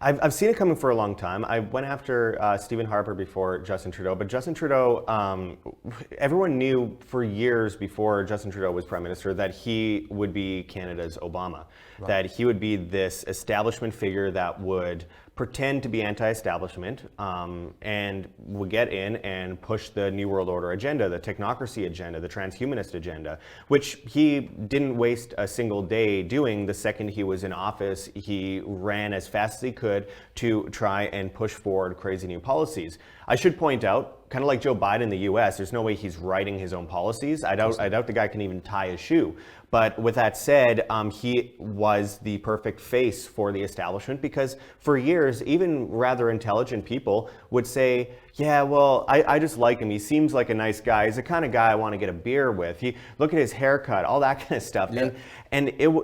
I've seen it coming for a long time. I went after Stephen Harper before Justin Trudeau, but Justin Trudeau, everyone knew for years before Justin Trudeau was Prime Minister that he would be Canada's Obama, that he would be this establishment figure that would pretend to be anti-establishment and would get in and push the New World Order agenda, the technocracy agenda, the transhumanist agenda, which he didn't waste a single day doing. The second he was in office, he ran as fast as he could to try and push forward crazy new policies. I should point out, kind of like Joe Biden in the US, there's no way he's writing his own policies. I doubt the guy can even tie a shoe. But with that said, he was the perfect face for the establishment because for years, even rather intelligent people would say, yeah, well, I just like him. He seems like a nice guy. He's the kind of guy I want to get a beer with. Look at his haircut, all that kind of stuff. Yeah.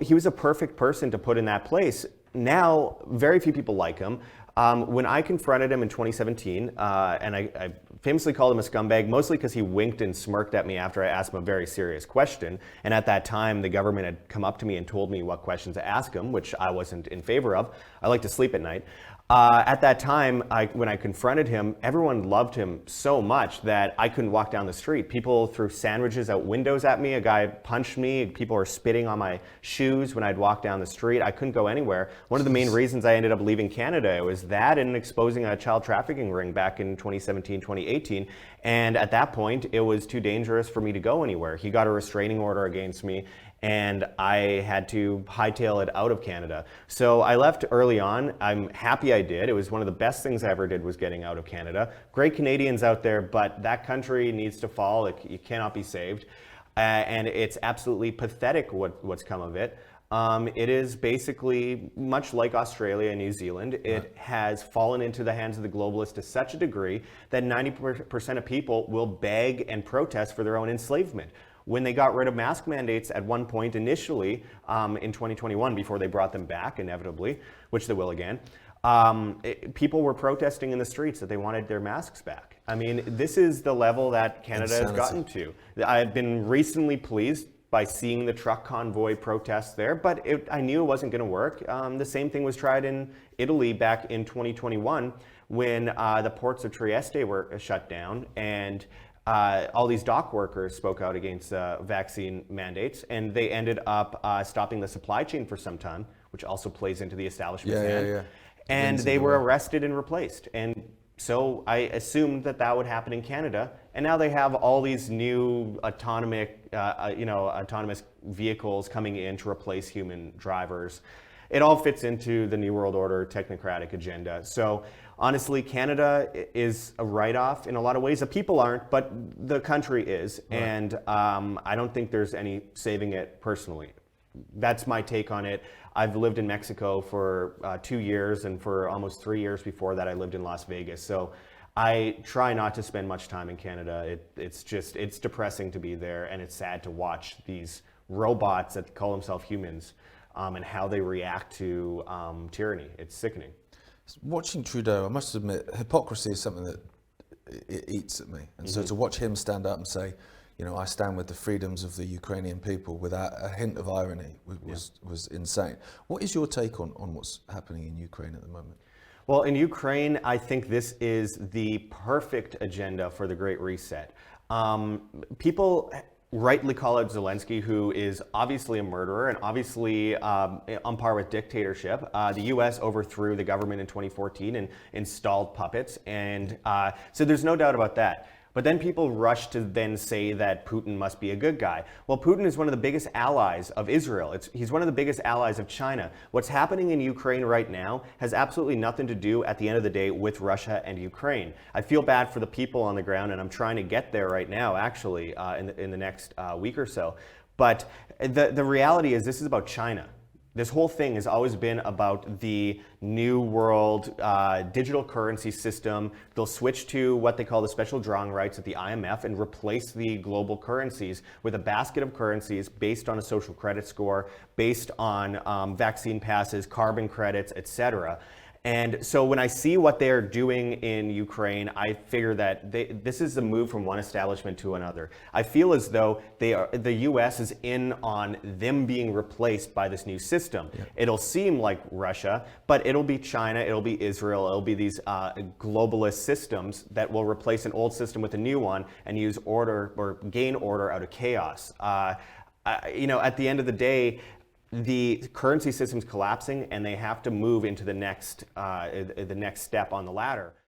He was a perfect person to put in that place. Now, very few people like him. When I confronted him in 2017, and I famously called him a scumbag, mostly because he winked and smirked at me after I asked him a very serious question. And at that time, the government had come up to me and told me what questions to ask him, which I wasn't in favor of. I like to sleep at night. At that time, when I confronted him, everyone loved him so much that I couldn't walk down the street. People threw sandwiches out windows at me. A guy punched me. People were spitting on my shoes when I'd walk down the street. I couldn't go anywhere. One of the main reasons I ended up leaving Canada was that and exposing a child trafficking ring back in 2017, 2018. And at that point, it was too dangerous for me to go anywhere. He got a restraining order against me, and I had to hightail it out of Canada. So I left early on. I'm happy I did. It was one of the best things I ever did was getting out of Canada. Great Canadians out there, but that country needs to fall. It cannot be saved. And it's absolutely pathetic what's come of it. It is basically much like Australia and New Zealand. It has fallen into the hands of the globalists to such a degree that 90% of people will beg and protest for their own enslavement. When they got rid of mask mandates at one point initially in 2021, before they brought them back inevitably, which they will again, people were protesting in the streets that they wanted their masks back. I mean, this is the level that Canada has gotten to. I've been recently pleased by seeing the truck convoy protests there, but I knew it wasn't going to work. The same thing was tried in Italy back in 2021 when the ports of Trieste were shut down and all these dock workers spoke out against vaccine mandates, and they ended up stopping the supply chain for some time, which also plays into the establishment's hand. Yeah. And they were arrested and replaced. And so I assumed that would happen in Canada. And now they have all these new autonomous vehicles coming in to replace human drivers. It all fits into the New World Order technocratic agenda. So honestly, Canada is a write-off in a lot of ways. The people aren't, but the country is. Right. And I don't think there's any saving it personally. That's my take on it. I've lived in Mexico for 2 years, and for almost 3 years before that, I lived in Las Vegas. So I try not to spend much time in Canada. It's depressing to be there, and it's sad to watch these robots that call themselves humans and how they react to tyranny. It's sickening. Watching Trudeau, I must admit, hypocrisy is something that it eats at me. And so to watch him stand up and say, you know, I stand with the freedoms of the Ukrainian people without a hint of irony was insane. What is your take on what's happening in Ukraine at the moment? Well, in Ukraine, I think this is the perfect agenda for the Great Reset. People rightly call out Zelensky, who is obviously a murderer and obviously on par with dictatorship. The US overthrew the government in 2014 and installed puppets. And so there's no doubt about that. But then people rush to then say that Putin must be a good guy. Well, Putin is one of the biggest allies of Israel. He's one of the biggest allies of China. What's happening in Ukraine right now has absolutely nothing to do, at the end of the day, with Russia and Ukraine. I feel bad for the people on the ground, and I'm trying to get there right now, actually, in the next week or so. But the reality is this is about China. This whole thing has always been about the new world digital currency system. They'll switch to what they call the special drawing rights at the IMF and replace the global currencies with a basket of currencies based on a social credit score, based on vaccine passes, carbon credits, etc. And so when I see what they're doing in Ukraine, I figure that this is a move from one establishment to another. I feel as though the U.S. is in on them being replaced by this new system. Yeah. It'll seem like Russia, but it'll be China, it'll be Israel, it'll be these globalist systems that will replace an old system with a new one and use order or gain order out of chaos. At the end of the day, the currency system's collapsing, and they have to move into the next step on the ladder.